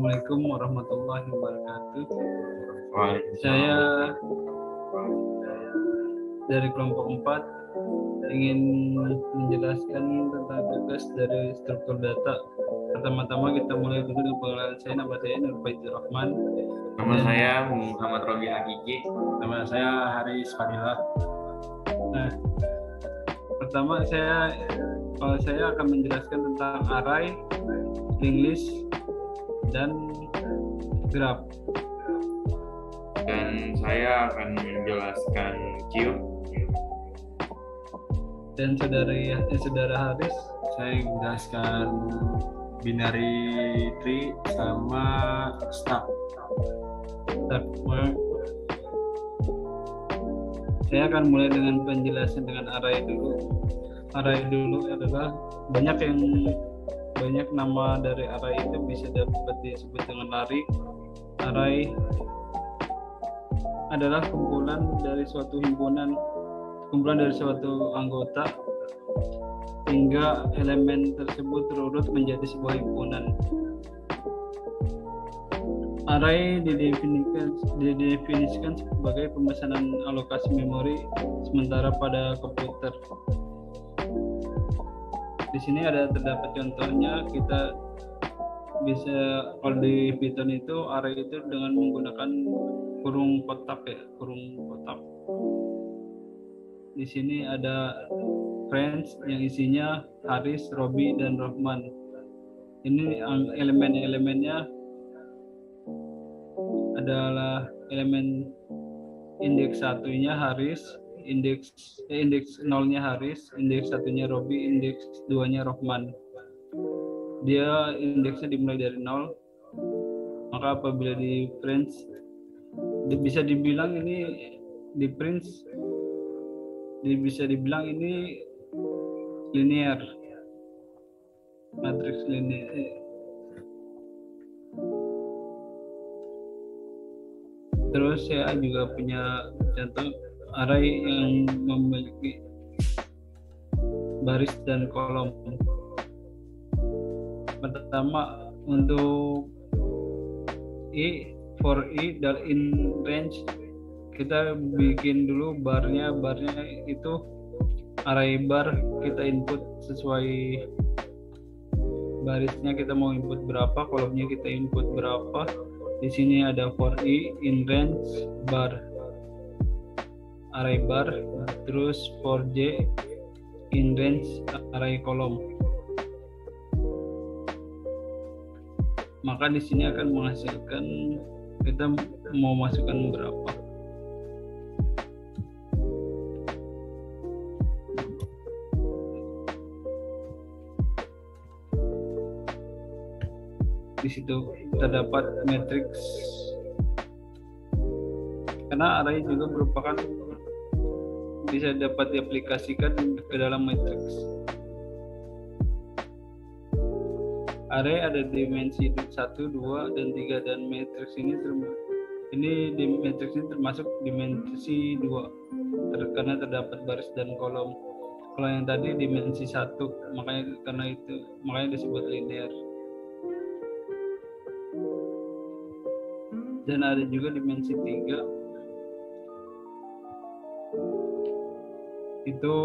Assalamualaikum warahmatullahi wabarakatuh. Waalaikumsalam. Saya dari kelompok 4 ingin menjelaskan tentang tugas dari struktur data. Pertama-tama kita mulai dulu dengan pengenalan saya. Nama saya Nur Faiz Rahman. Nama saya Muhammad Robi Hakiki. Nama saya Haris Fadila. Nah, pertama saya akan menjelaskan tentang array, linked list, dan graph. Dan saya akan menjelaskan cube. Dan saudara Haris, Saya menjelaskan binary tree sama stack. Saya akan mulai dengan penjelasan dengan array dulu. Array dulu adalah banyak nama dari array itu bisa dapat disebut dengan array. Array adalah kumpulan dari suatu anggota hingga elemen tersebut terurut menjadi sebuah himpunan. Array didefinisikan sebagai pemesanan alokasi memori sementara pada komputer. Di sini terdapat contohnya. Kita bisa, kalau di Python itu array itu dengan menggunakan kurung kotak. Di sini ada friends yang isinya Haris, Robi, dan Rohman. Ini elemen-elemennya adalah elemen indeks satunya Haris, indeks 0-nya Haris, indeks satunya Robi, indeks 2-nya Rohman. Dia indeksnya dimulai dari 0. Maka apabila di friends bisa dibilang ini di friends bisa dibilang ini linear, matriks linear. Terus saya juga punya contoh array yang memiliki baris dan kolom. Pertama, untuk for i dan in range, kita bikin dulu barnya itu array bar. Kita input sesuai barisnya, kita mau input berapa, kolomnya kita input berapa. Di sini ada for i in range bar, array bar. Terus for j in range array kolom. Maka di sini akan menghasilkan kita mau masukkan berapa. Di situ terdapat matriks, karena array juga merupakan bisa dapat diaplikasikan ke dalam matriks. Array ada dimensi 1, 2, dan 3, dan matriks ini termasuk dimensi 2 karena terdapat baris dan kolom. Kalau yang tadi dimensi 1, makanya disebut linear. Dan ada juga dimensi 3, itu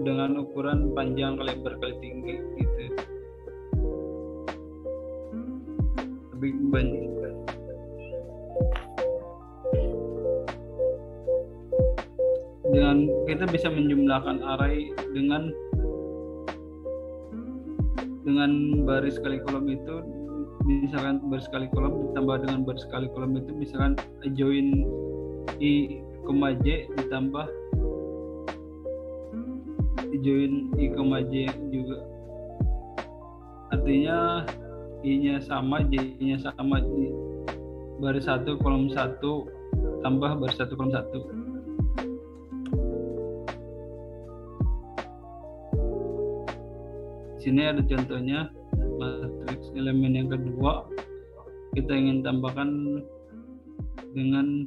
dengan ukuran panjang kali lebar kali tinggi gitu. Lebih banyak. Dengan kita bisa menjumlahkan array dengan baris kali kolom itu. Misalkan baris kali kolom ditambah dengan baris kali kolom itu, misalkan join i, j ditambah join i, j juga, artinya i-nya sama, j-nya sama, baris 1 kolom 1 tambah baris 1 kolom 1. Di sini ada contohnya matriks elemen yang kedua. Kita ingin tambahkan dengan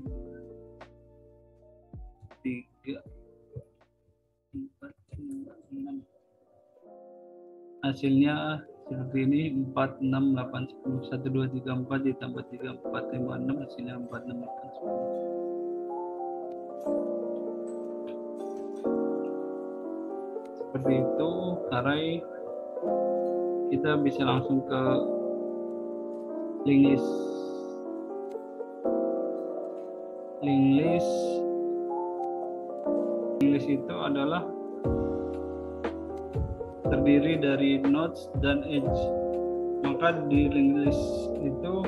3, 4, 5, 6. Hasilnya seperti ini 4, 6, 8, 10, 1, 2, 3, 4 ditambah 3, 4, 5, 6, hasilnya 4, 6, 8, 10. Seperti itu array. Kita bisa langsung ke linked list itu adalah terdiri dari nodes dan edge. Maka di linked list itu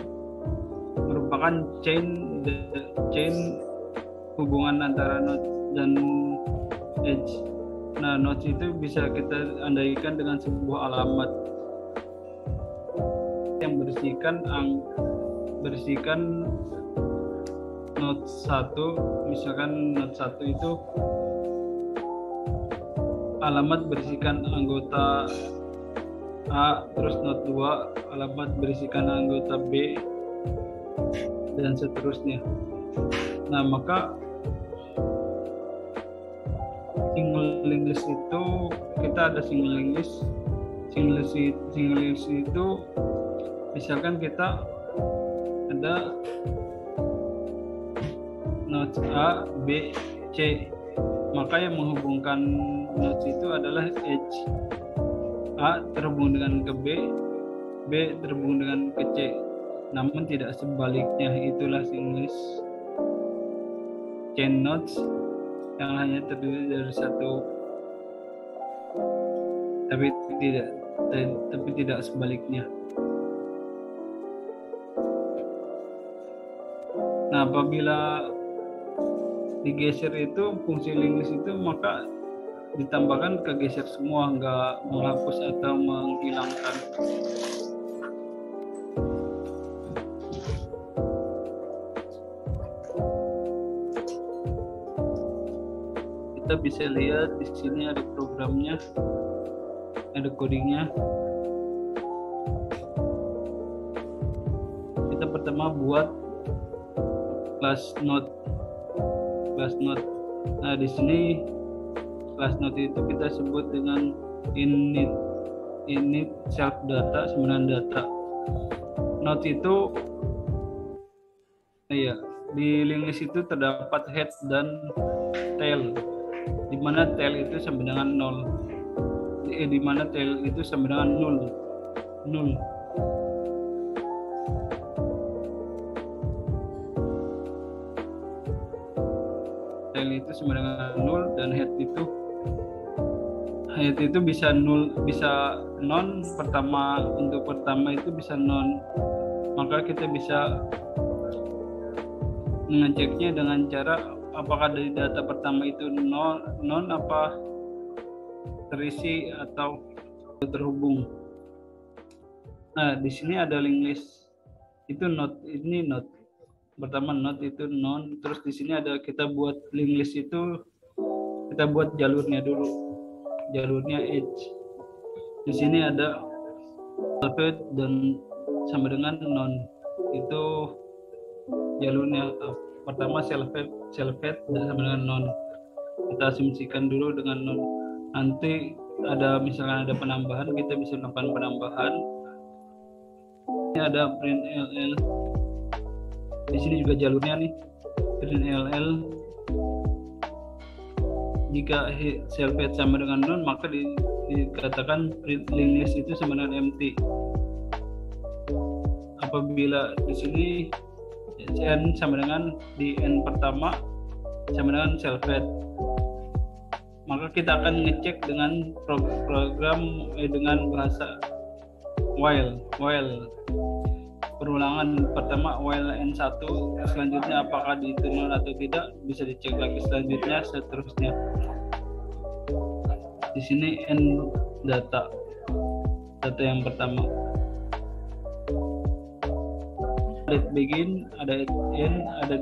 merupakan chain hubungan antara node dan edge. Nah, nodes itu bisa kita andaikan dengan sebuah alamat yang berisikan node 1. Misalkan node 1 itu alamat berisikan anggota A, terus node 2 alamat berisikan anggota B, dan seterusnya. Nah, maka single linked list itu kita ada single linked list itu misalkan kita ada nodes A, B, C, maka yang menghubungkan nodes itu adalah edge. A terhubung dengan ke B, B terhubung dengan ke C, namun tidak sebaliknya. Itulah single list chain nodes yang hanya terdiri dari satu, tapi tidak sebaliknya. Nah, apabila digeser itu fungsi linked list itu, maka ditambahkan kegeser semua, nggak menghapus atau menghilangkan. Kita bisa lihat di sini ada programnya, ada codingnya. Kita pertama buat class node. Nah, di sini class node itu kita sebut dengan init self data, sebenarnya data. Node itu di linked list itu terdapat head dan tail, di mana tail itu sama dengan 0, di mana tail itu sama dengan 0. Tail itu sama dengan 0 dan head itu bisa 0, bisa non. Untuk pertama itu bisa non, maka kita bisa mengeceknya dengan cara apakah dari data pertama itu non apa terisi atau terhubung. Nah, di sini ada linked list itu node, ini node pertama, node itu non. Terus di sini ada kita buat linked list itu, kita buat jalurnya dulu, jalurnya edge. Di sini ada self-head dan sama dengan non, itu jalurnya. Pertama self-head dan sama dengan non, kita asumsikan dulu dengan non. Nanti misalkan ada penambahan, kita bisa melakukan penambahan. Ini ada print ll, di sini juga jalurnya nih, print ll. Jika self-head sama dengan non, maka dikatakan print linked list itu sama dengan empty. Apabila di sini n sama dengan di n pertama sama dengan self-head, maka kita akan ngecek dengan program dengan bahasa while. Perulangan pertama while n1, selanjutnya apakah itu nol atau tidak, bisa dicek lagi selanjutnya, seterusnya. Di sini n data yang pertama. Let begin, ada n, ada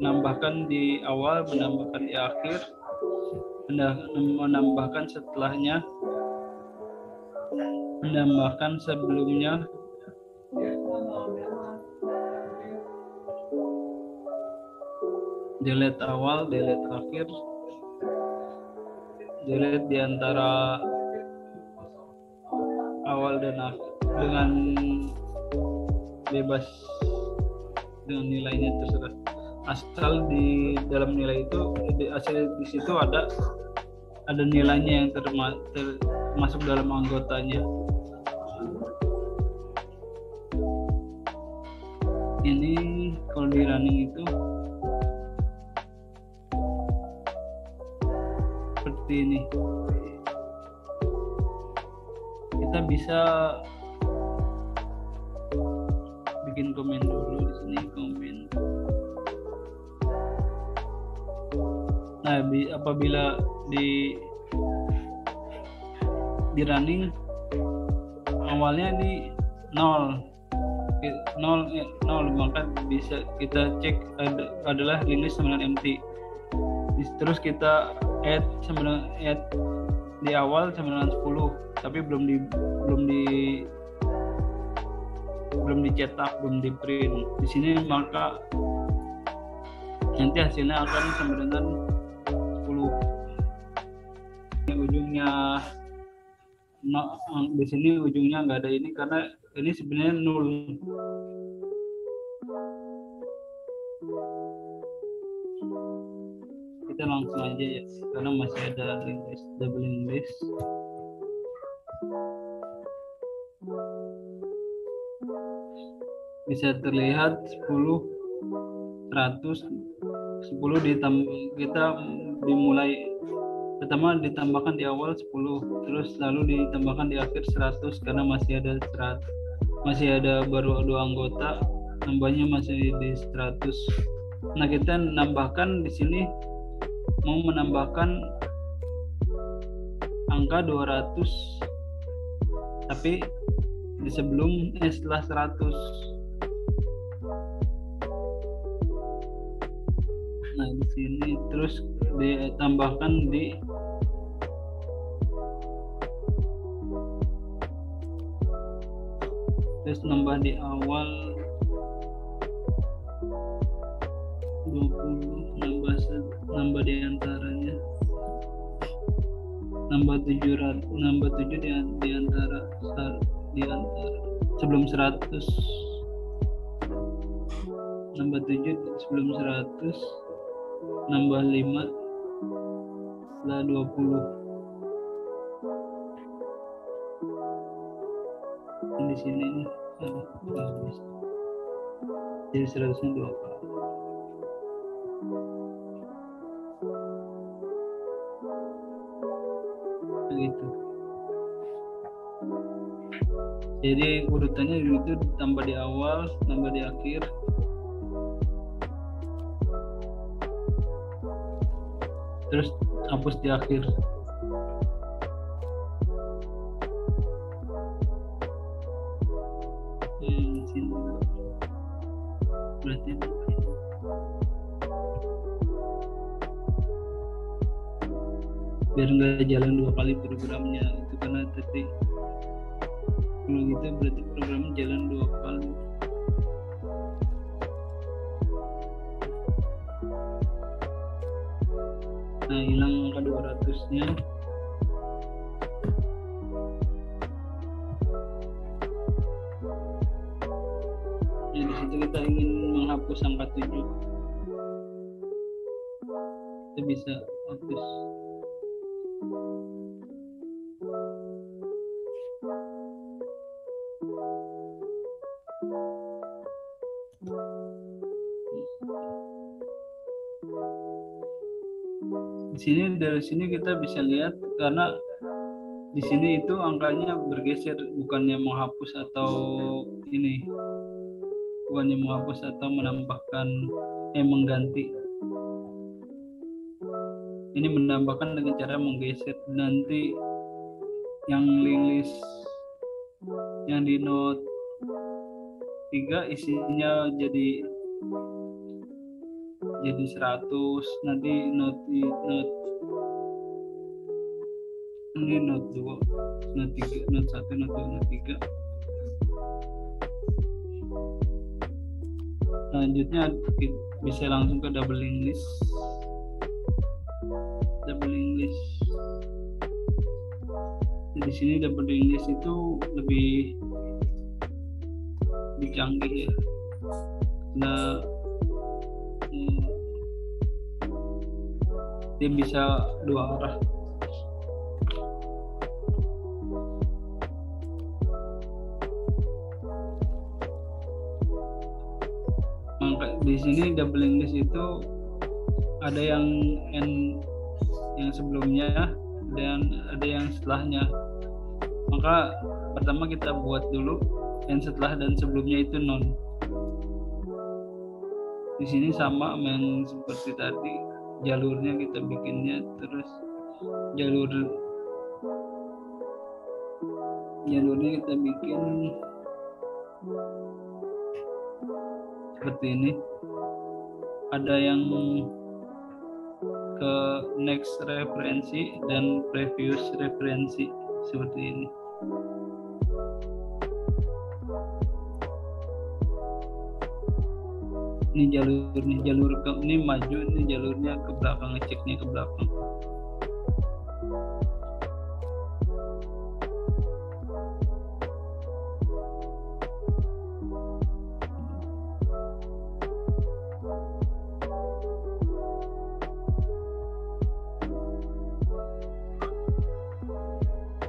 menambahkan di awal, menambahkan di akhir, menambahkan setelahnya, menambahkan sebelumnya, delete awal, delete akhir, delete di antara awal awal dan dengan bebas dengan nilainya terserah, asal di dalam nilai itu di situ ada nilainya yang termasuk dalam anggotanya. Ini kalau di running itu seperti ini, kita bisa bikin komen dulu di sini, komen. Nah, apabila di running awalnya di 0, maka bisa kita cek adalah link list 9 empty. Terus kita add di awal 910, tapi belum dicetak, belum di print di sini, maka nanti hasilnya akan 910. Ini ujungnya di sini ujungnya nggak ada ini karena ini sebenarnya 0. Kita langsung aja ya, karena masih ada link list, double link list. Bisa terlihat 10, 100, 10 kita dimulai pertama ditambahkan di awal 10, terus lalu ditambahkan di akhir 100 karena masih ada baru 2 anggota, nambahnya masih di 100. Nah, kita nambahkan di sini mau menambahkan angka 200 tapi setelah 100. Nah, di sini terus ditambahkan terus nambah di awal 20, nambah di antaranya, nambah 7 di antara sebelum 100, nambah 7 sebelum 100, nambah 5 setelah 20. Di sini jadi 100-nya 2 kali. Begitu. Jadi urutannya itu tambah di awal, tambah di akhir. Terus hapus di akhir. Di sini berarti biar nggak jalan 2 kali programnya itu, karena tadi kalau gitu berarti programnya jalan 2 kali. Nah, hilang angka 200-nya. Ya, di situ kita ingin menghapus angka 7. Kita bisa hapus. Dari sini kita bisa lihat, karena di sini itu angkanya bergeser, bukannya menghapus atau menambahkan mengganti. Ini menambahkan dengan cara menggeser. Nanti yang link list yang di note 3 isinya jadi 100, nanti note ini note 2, note 3, note 1, note 2, note 3. Selanjutnya bisa langsung ke double link list. Di sini double English itu lebih canggih ya. Nah, dia bisa dua arah. Di sini double English itu ada yang sebelumnya dan ada yang setelahnya. Maka pertama kita buat dulu yang setelah dan sebelumnya itu non. Di sini sama yang seperti tadi, jalurnya kita bikinnya terus jalurnya kita bikin seperti ini. Ada yang ke next referensi dan previous referensi seperti ini. Ini jalur ini maju, ini jalurnya ke belakang, ngeceknya ke belakang.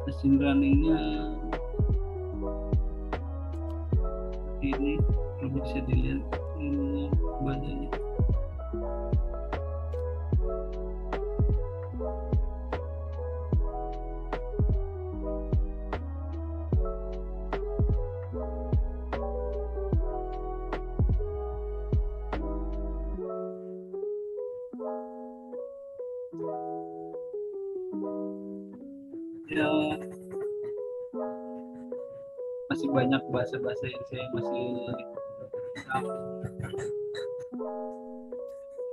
Mesin runningnya ini bisa dilihat ini badannya. Ya, masih banyak bahasa-bahasa yang saya masih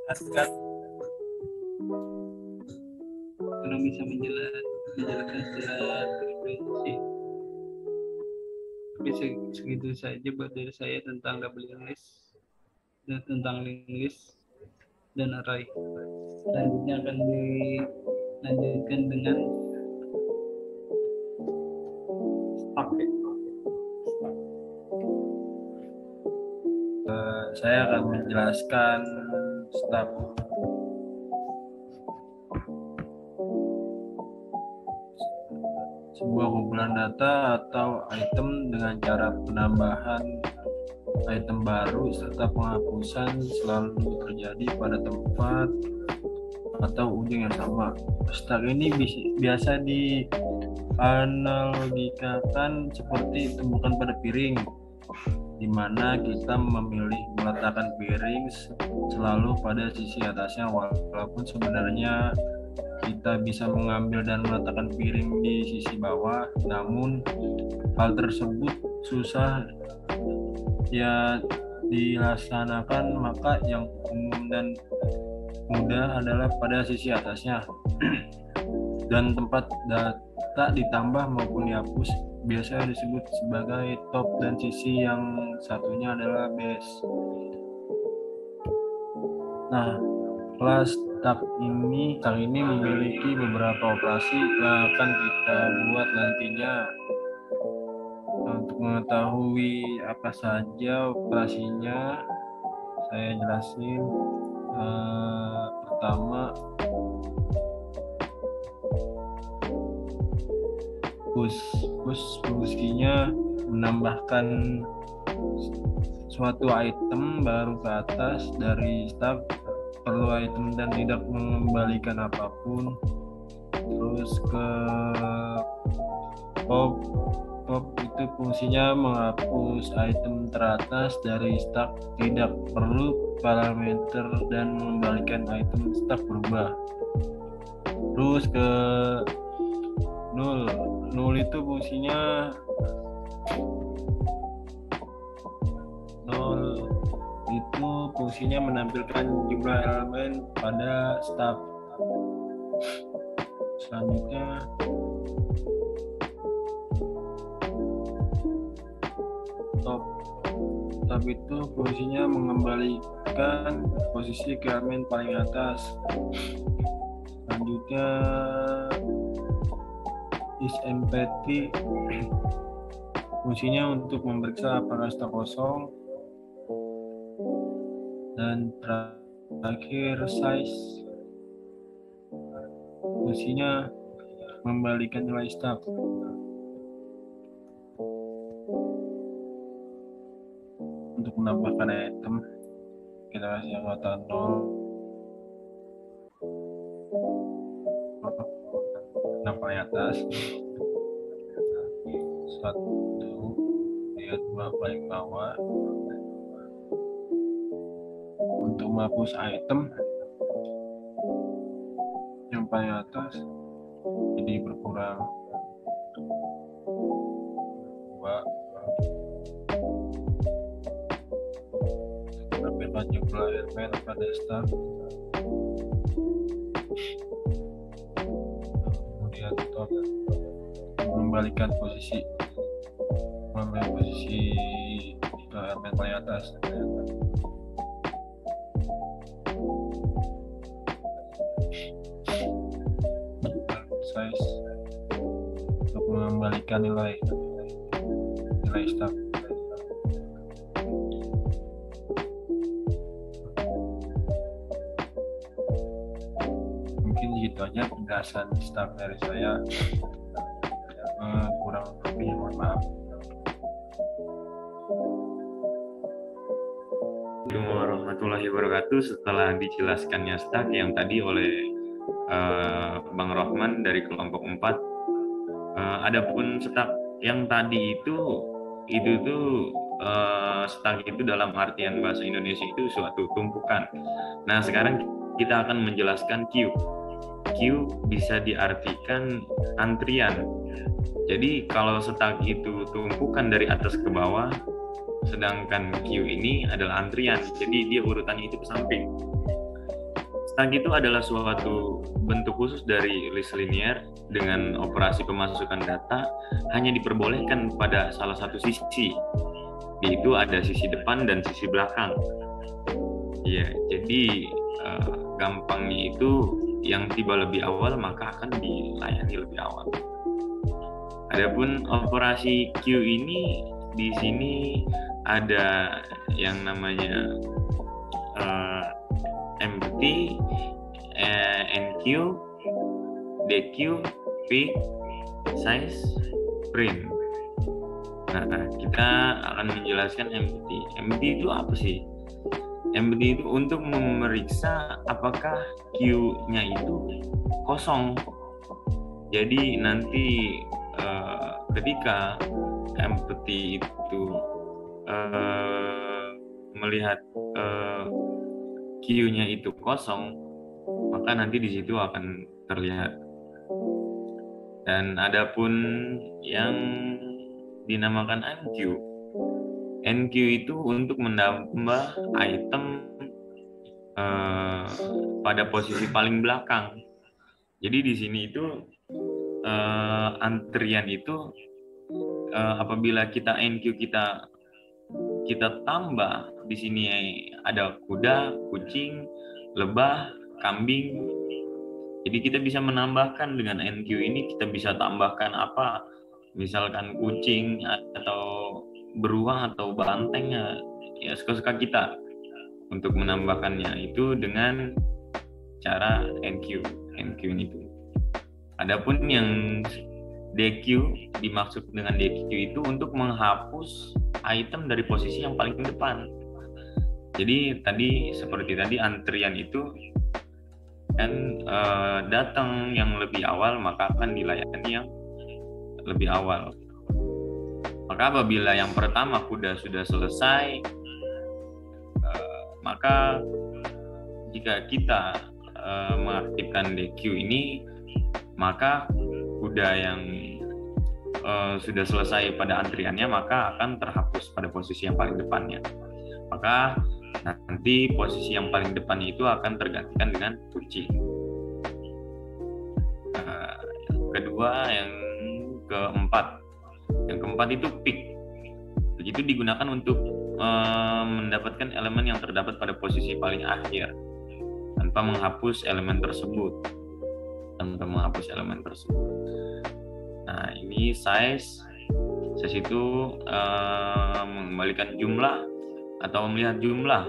jelaskan karena bisa menjelaskan secara referensi. Tapi segitu saja buat dari saya tentang double English dan tentang English dan array. Selanjutnya akan dilanjutkan dengan Saya akan menjelaskan stack. Sebuah kumpulan data atau item dengan cara penambahan item baru serta penghapusan selalu terjadi pada tempat atau ujung yang sama. Stack ini biasa dianalogikakan seperti tumpukan pada piring, di mana kita memilih meletakkan piring selalu pada sisi atasnya, walaupun sebenarnya kita bisa mengambil dan meletakkan piring di sisi bawah. Namun hal tersebut susah ya dilaksanakan, maka yang umum dan mudah adalah pada sisi atasnya. Dan tempat data ditambah maupun dihapus biasanya disebut sebagai top dan sisi yang satunya adalah base. Nah, kelas stack ini memiliki beberapa operasi yang akan kita buat nantinya. Untuk mengetahui apa saja operasinya, saya jelasin. Pertama, push fungsinya menambahkan suatu item baru ke atas dari stack, perlu item dan tidak mengembalikan apapun. Terus ke pop itu fungsinya menghapus item teratas dari stack, tidak perlu parameter dan mengembalikan item stack berubah. Terus ke null itu fungsinya menampilkan jumlah elemen pada stack. Selanjutnya top itu fungsinya mengembalikan posisi ke elemen paling atas. Selanjutnya is empty fungsinya untuk memeriksa apakah stak kosong, dan terakhir size fungsinya membalikan nilai stak. Untuk menambahkan item kita kasih angka 0, paling atas, 1, lihat 2 paling bawah. Untuk menghapus item yang paling atas jadi berkurang 2. Menampilkan jumlah elemen pada stak, kemudian top membalikan posisi elemen paling atas. Size untuk mengembalikan nilai stak. Mungkin gitu aja penjelasan stak dari saya. Kurang lebih mohon maaf. Assalamualaikum warahmatullahi wabarakatuh. Setelah dijelaskannya stak yang tadi oleh Bang Rohman dari kelompok 4, adapun stak yang tadi itu tuh stak itu dalam artian bahasa Indonesia itu suatu tumpukan. Nah, sekarang kita akan menjelaskan queue. Queue bisa diartikan antrian. Jadi kalau stak itu tumpukan dari atas ke bawah, sedangkan queue ini adalah antrian. Jadi dia urutannya itu ke samping. Stak itu adalah suatu bentuk khusus dari list linear dengan operasi pemasukan data hanya diperbolehkan pada salah satu sisi, yaitu ada sisi depan dan sisi belakang. Ya, jadi gampangnya itu yang tiba lebih awal maka akan dilayani lebih awal. Adapun operasi queue ini di sini ada yang namanya empty, enq, deq, pick, size, print. Nah, kita akan menjelaskan empty. Empty itu apa sih? Empty itu untuk memeriksa apakah queue-nya itu kosong. Jadi nanti ketika empty itu melihat queue-nya itu kosong, maka nanti di situ akan terlihat. Dan adapun yang dinamakan enq. Enq itu untuk menambah item pada posisi paling belakang. Jadi di sini itu antrian itu apabila kita enq kita tambah, di sini ada kuda, kucing, lebah, kambing. Jadi kita bisa menambahkan dengan enq ini, kita bisa tambahkan apa? Misalkan kucing atau beruang atau banteng, ya suka-suka kita untuk menambahkannya itu dengan cara enq ini tuh. Adapun yang deq, dimaksud dengan deq itu untuk menghapus item dari posisi yang paling depan. Jadi tadi seperti tadi antrian itu kan datang yang lebih awal maka akan dilayani yang lebih awal. Maka apabila yang pertama kuda sudah selesai, maka jika kita mengaktifkan deq ini, maka kuda yang sudah selesai pada antriannya maka akan terhapus pada posisi yang paling depannya. Maka nanti posisi yang paling depannya itu akan tergantikan dengan kucing. Kedua, yang keempat itu pick. Begitu digunakan untuk mendapatkan elemen yang terdapat pada posisi paling akhir tanpa menghapus elemen tersebut. Nah, ini size itu mengembalikan jumlah atau melihat jumlah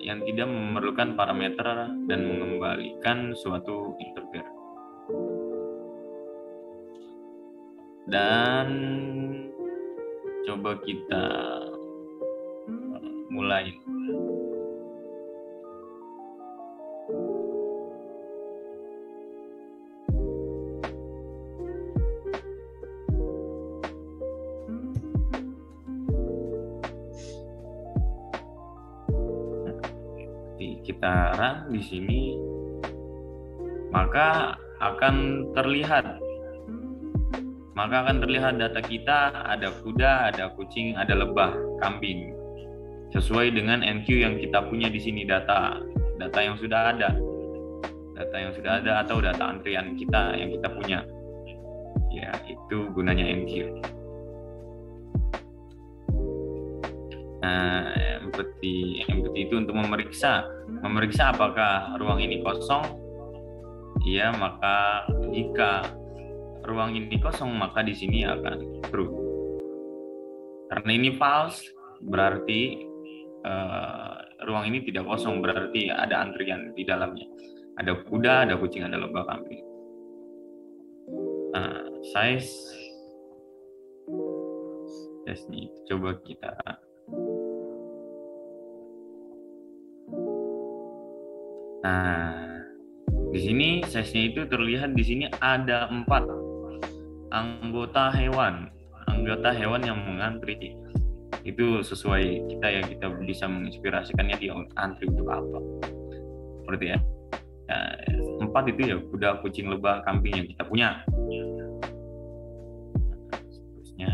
yang tidak memerlukan parameter dan mengembalikan suatu integer. Dan coba kita mulai. Kita run di sini, maka akan terlihat data kita, ada kuda, ada kucing, ada lebah, kambing, sesuai dengan NQ yang kita punya di sini, data yang sudah ada atau data antrian kita yang kita punya. Ya, itu gunanya NQ. Nah, empty itu untuk memeriksa apakah ruang ini kosong. Iya, maka jika ruang ini kosong, maka di sini akan true. Karena ini false, berarti ruang ini tidak kosong, berarti ada antrian di dalamnya. Ada kuda, ada kucing, ada lebah, kambing. Nah, size-nya coba kita. Nah, di sini size-nya itu terlihat di sini ada 4 anggota hewan yang mengantri. Itu sesuai kita bisa menginspirasikannya dia antri untuk apa. Seperti ya. 4 itu ya kuda, kucing, lebah, kambing yang kita punya. Seterusnya.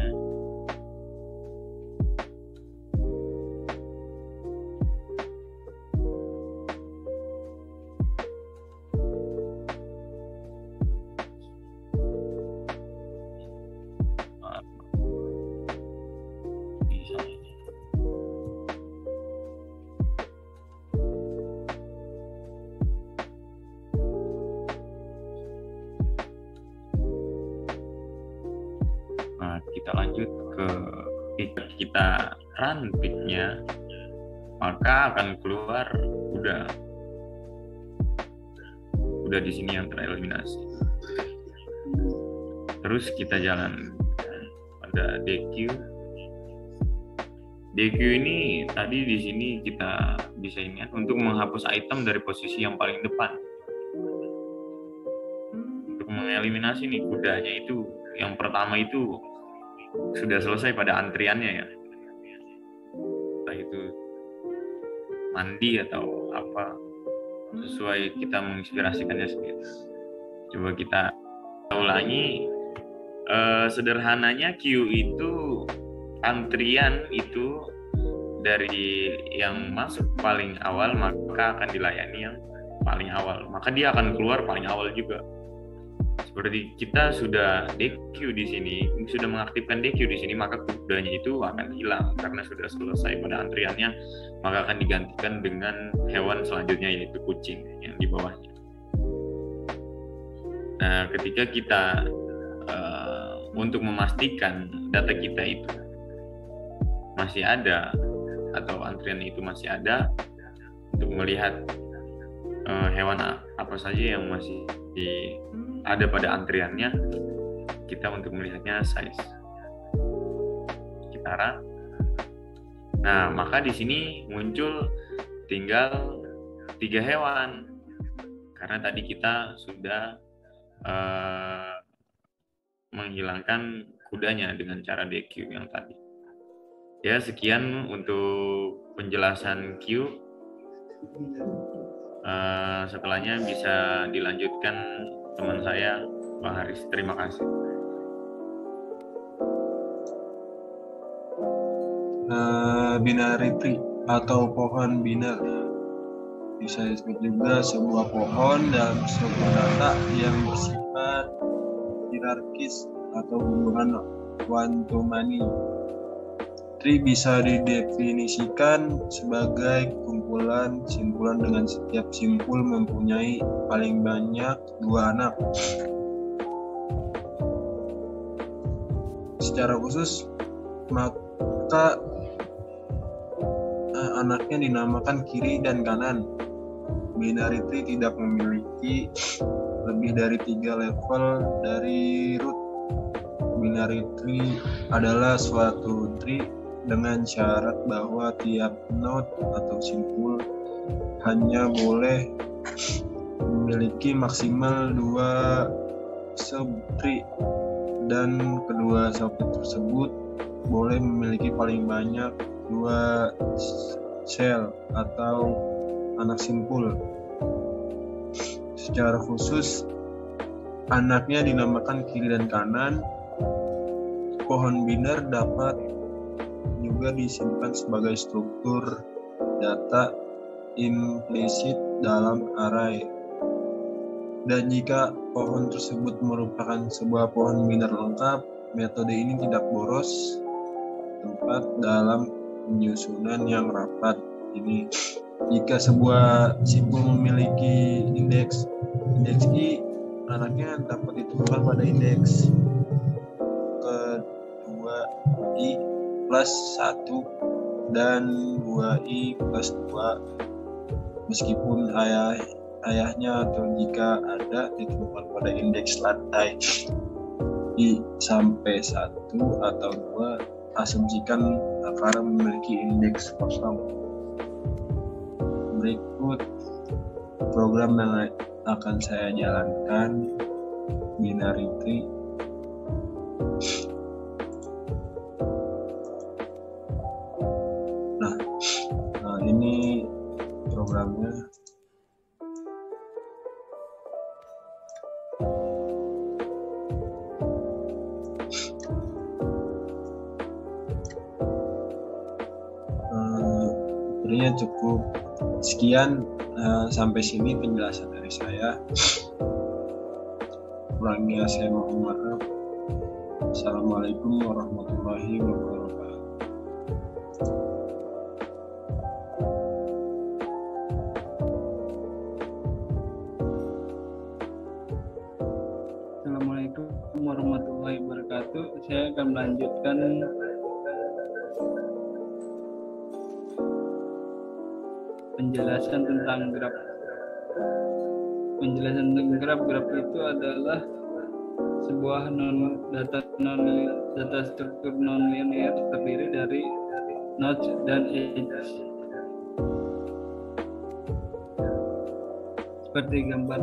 Kita lanjut ke kita run pitnya, maka akan keluar udah di sini yang tereliminasi. Terus kita jalan pada DQ ini tadi di sini kita bisa ingat untuk menghapus item dari posisi yang paling depan. Untuk mengeliminasi nih kudanya itu, yang pertama itu sudah selesai pada antriannya ya, entah itu mandi atau apa, sesuai kita menginspirasikannya seperti. Coba kita ulangi. Sederhananya queue itu antrian itu dari yang masuk paling awal maka akan dilayani yang paling awal, maka dia akan keluar paling awal juga. Seperti kita sudah DQ di sini, sudah mengaktifkan DQ di sini, maka kudanya itu akan hilang karena sudah selesai pada antriannya, maka akan digantikan dengan hewan selanjutnya yaitu kucing yang di bawahnya. Nah, ketika kita untuk memastikan data kita itu masih ada atau antrian itu masih ada, untuk melihat hewan apa saja yang masih ada pada antriannya, kita untuk melihatnya size. Kita run. Nah, maka di sini muncul tinggal 3 hewan karena tadi kita sudah menghilangkan kudanya dengan cara DQ yang tadi. Ya, sekian untuk penjelasan Q. Setelahnya bisa dilanjutkan teman saya, Pak Haris. Terima kasih. Binary tree atau pohon binar bisa disebut juga sebuah pohon dalam struktur data yang bersifat hierarkis atau hubungan one to many. Tree bisa didefinisikan sebagai kumpulan simpulan dengan setiap simpul mempunyai paling banyak 2 anak. secara khusus maka anaknya dinamakan kiri dan kanan. Binary tree tidak memiliki lebih dari 3 level dari root. Binary tree adalah suatu tree dengan syarat bahwa tiap node atau simpul hanya boleh memiliki maksimal 2 subtree, dan kedua subtree tersebut boleh memiliki paling banyak 2 sel atau anak simpul. Secara khusus anaknya dinamakan kiri dan kanan. Pohon biner dapat juga disimpan sebagai struktur data implisit dalam array. Dan jika pohon tersebut merupakan sebuah pohon biner lengkap, metode ini tidak boros tempat dalam penyusunan yang rapat. Ini jika sebuah simpul memiliki indeks I, anaknya dapat ditemukan pada indeks ke-2 I plus 1 dan 2I plus 2 meskipun ayahnya atau jika ada ditemukan pada indeks lantai I sampai 1 atau 2, asumsikan akar memiliki indeks kosong. Berikut program yang akan saya jalankan, binary tree. Nah, ini programnya. Sebenarnya cukup sekian, sampai sini penjelasan dari saya. Kurangnya saya mohon maaf. Assalamualaikum warahmatullahi wabarakatuh. Assalamualaikum warahmatullahi wabarakatuh. Saya akan melanjutkan penjelasan tentang graf. Penjelasan tentang graf itu adalah sebuah data struktur non-linear terdiri dari nodes dan edge. Seperti gambar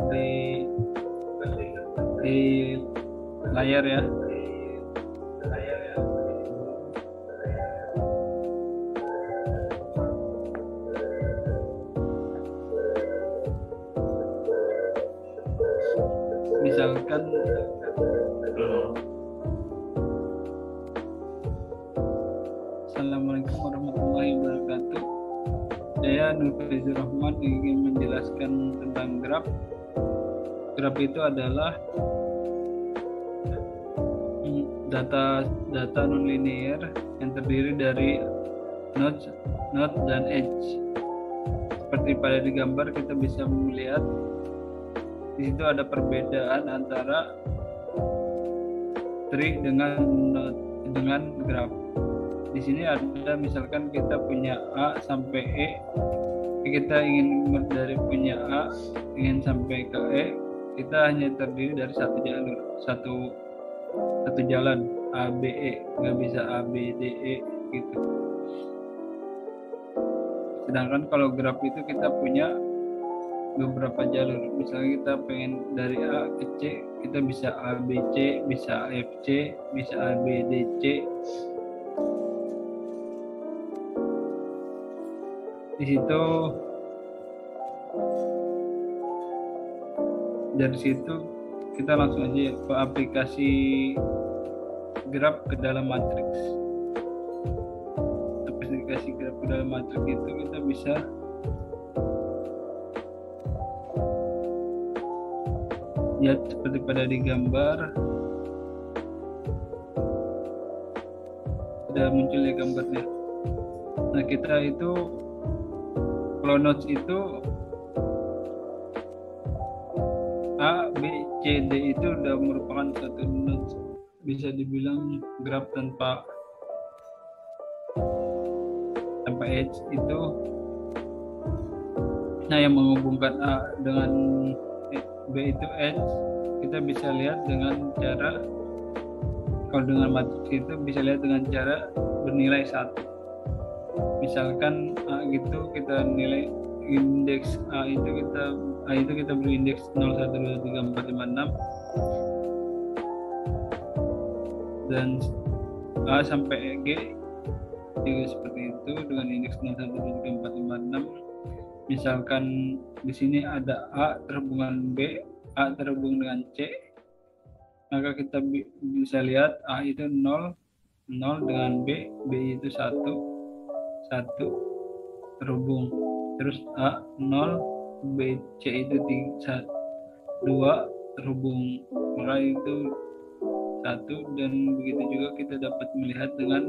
di layar ya. Misalkan Assalamualaikum warahmatullahi wabarakatuh. Saya Nurfizur Rahman ingin menjelaskan tentang graf. Graf itu adalah data nonlinear yang terdiri dari node dan edge. Seperti pada di gambar kita bisa melihat di situ ada perbedaan antara tree dengan node dengan graf. Di sini ada misalkan kita punya A sampai E, kita ingin dari punya A ingin sampai ke E, kita hanya terdiri dari satu jalur, satu jalan A B E, nggak bisa A B D E gitu. Sedangkan kalau graf itu kita punya beberapa jalur. Misalnya kita pengen dari A ke C, kita bisa A B C, bisa F C, bisa A B D C. Di situ dari situ kita langsung aja ke aplikasi graf ke dalam matriks. Aplikasi graf ke dalam matriks itu kita bisa lihat seperti pada di gambar. Sudah muncul ya gambarnya. Nah, kita itu kalau nodes itu A, B, C, D itu sudah merupakan satu bisa dibilang graf tanpa edge itu. Nah, yang menghubungkan A dengan B itu edge. Kita bisa lihat dengan cara, kalau dengan matriks itu bisa lihat dengan cara bernilai 1. Misalkan A gitu kita nilai indeks A itu kita beri indeks 0, 1, 2, 3, 4, 5, 6 dan A sampai G juga seperti itu dengan indeks 0, 1, 2, 3, 4, 5, 6. Misalkan di sini ada A terhubungan B, A terhubung dengan C, maka kita bisa lihat A itu 0, 0 dengan B, B itu 1, 1 terhubung. Terus A 0, B, C itu 2 terhubung, maka itu 1. Dan begitu juga kita dapat melihat dengan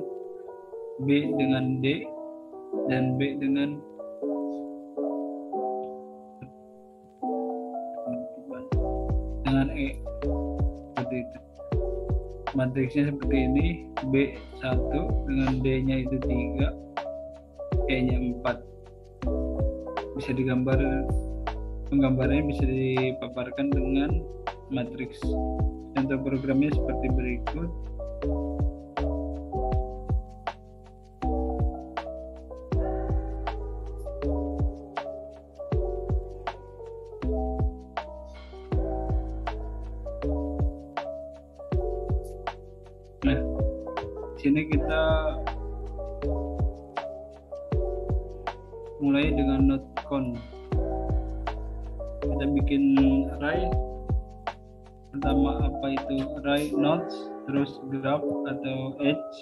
B dengan D dan B dengan E, seperti itu. Matriksnya seperti ini, B1 dengan D-nya itu 3, E-nya 4. Bisa digambar, penggambarannya bisa dipaparkan dengan matriks. Contoh programnya seperti berikut. Nah, sini kita mulai dengan node count. Kita bikin array. Pertama apa itu array nodes, terus graph atau edge.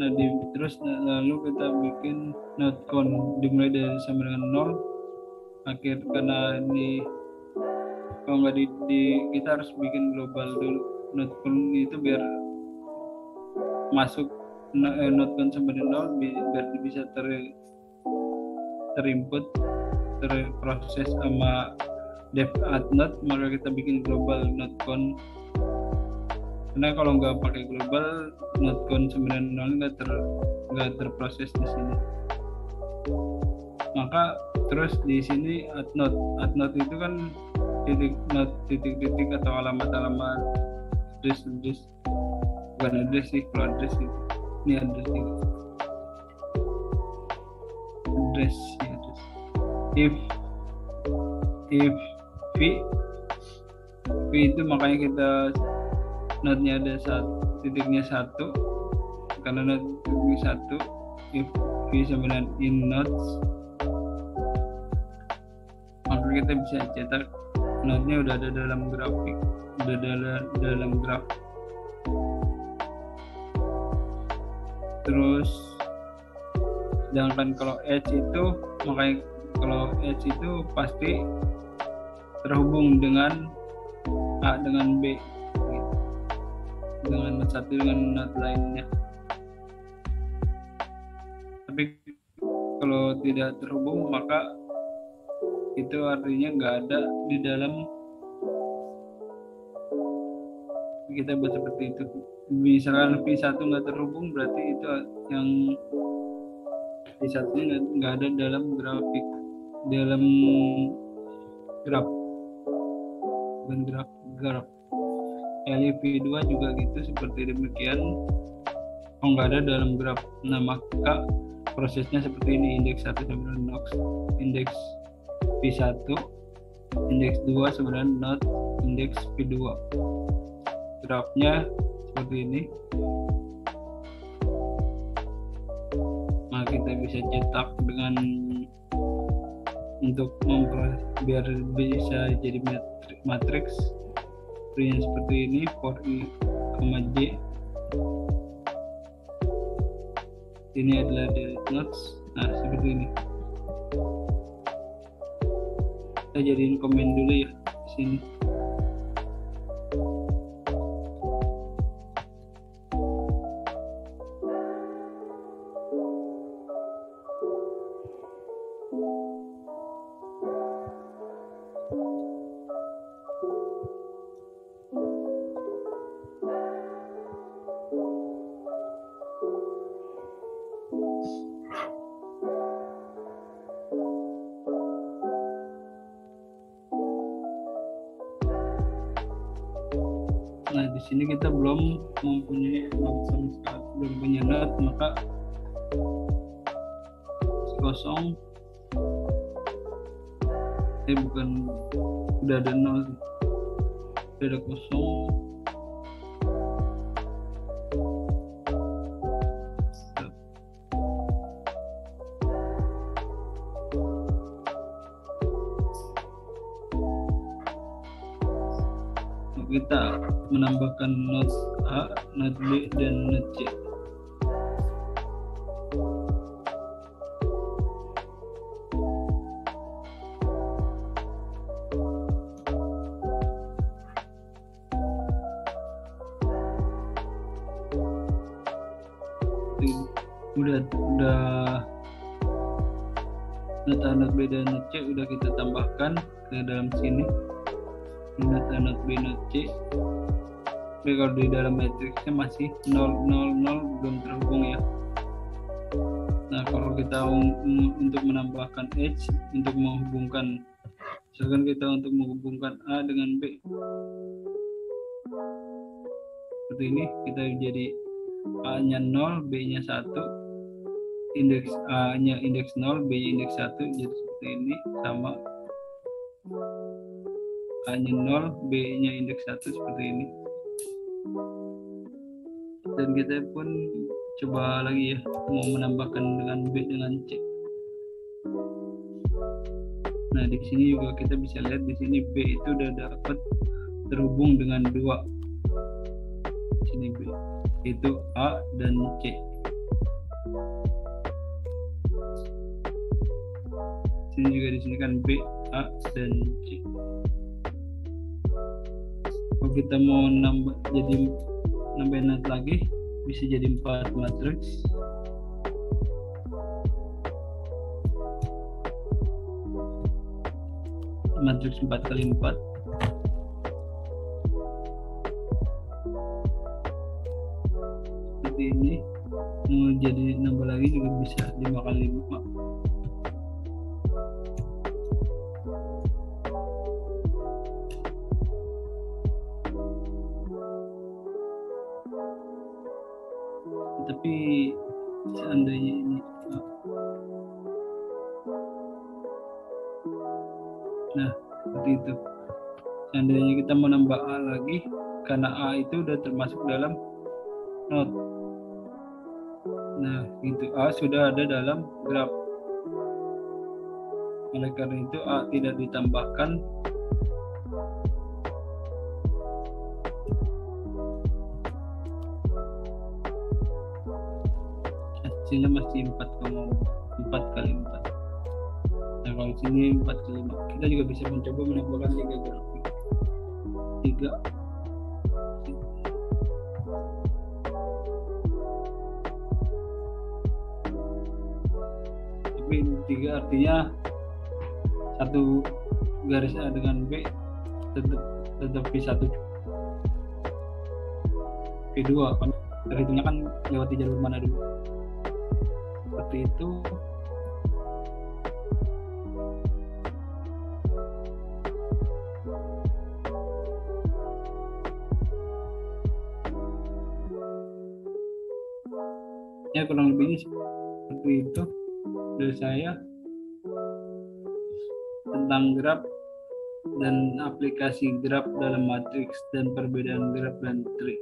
Nah, terus lalu kita bikin node count dimulai dari sama dengan 0 akhir, karena ini kalau nggak kita harus bikin global dulu node count itu biar masuk node count sama dengan 0 biar bisa terinput, terproses sama dev add node. Maka kita bikin global node count, karena kalau nggak pakai global node count 90 nggak terproses di sini. Maka terus di sini add node itu kan titik-titik atau alamat address, bukan address sih, kalau address itu ini address itu address. If v itu makanya kita node-nya ada titiknya 1 karena node titiknya 1. If v sama dengan in nodes, maka kita bisa cetak node-nya udah ada dalam grafik, udah dalam graf. Terus sedangkan kalau edge itu, makanya kalau edge itu pasti terhubung dengan A dengan B gitu. Dengan node 1 dengan node lainnya. Tapi kalau tidak terhubung maka itu artinya nggak ada di dalam. Kita buat seperti itu. Misalkan V1 nggak terhubung, berarti itu yang V1 nya nggak ada dalam grafik, dalam graf, bukan graf. V2 juga gitu, seperti demikian. Kalau nggak ada dalam graf, nah maka prosesnya seperti ini. Indeks 1 sama dengan nodes, indeks V1, indeks 2 sama dengan node indeks V2. Grafnya seperti ini. Nah, kita bisa cetak dengan untuk biar bisa jadi matriks yang seperti ini, for i, j. Ini adalah delete nodes. Nah, seperti ini. Kita jadiin komen dulu ya di sini. Nah di sini kita belum mempunyai not sama sekali, belum punya not, maka kosong bukan, udah ada nol, udah ada kosong. Kita menambahkan not A, not B, dan not C. Udah not A, not B, dan not C udah kita tambahkan ke dalam sini. Not A, not B, not C. Tapi kalau di dalam matriksnya masih 0, 0, 0 belum terhubung ya. Nah kalau kita untuk menambahkan edge, untuk menghubungkan, misalkan kita untuk menghubungkan A dengan B seperti ini, kita jadi A nya 0, B nya 1, indeks A nya indeks 0, B nya indeks 1, jadi seperti ini, sama A nya 0, B nya indeks 1 seperti ini. Dan kita pun coba lagi ya, mau menambahkan dengan B dengan C. Nah di sini juga kita bisa lihat, di sini B itu udah dapat terhubung dengan 2. Di sini B itu A dan C. Sini juga di sini kan B, A, dan C. Kalau kita mau nambahin not lagi, bisa jadi 4 matriks. Matriks 4x4. Seperti ini. Mau jadi nambah lagi juga bisa 5x5. Tapi seandainya ini nah seperti itu, seandainya kita mau nambah A lagi, karena A itu udah termasuk dalam not. Nah gitu, A sudah ada dalam graf, oleh karena itu A tidak ditambahkan. Hasilnya masih 4x4. Nah kalau sini 4x5, kita juga bisa mencoba menambahkan 3 grafik. 3 tapi 3 artinya satu garis A dengan B tetap P1 P2, terhitungnya kan lewati jalur mana dulu, seperti itu. Ya kurang lebihnya seperti itu dari saya tentang graf dan aplikasi graf dalam matriks dan perbedaan graf dan trik.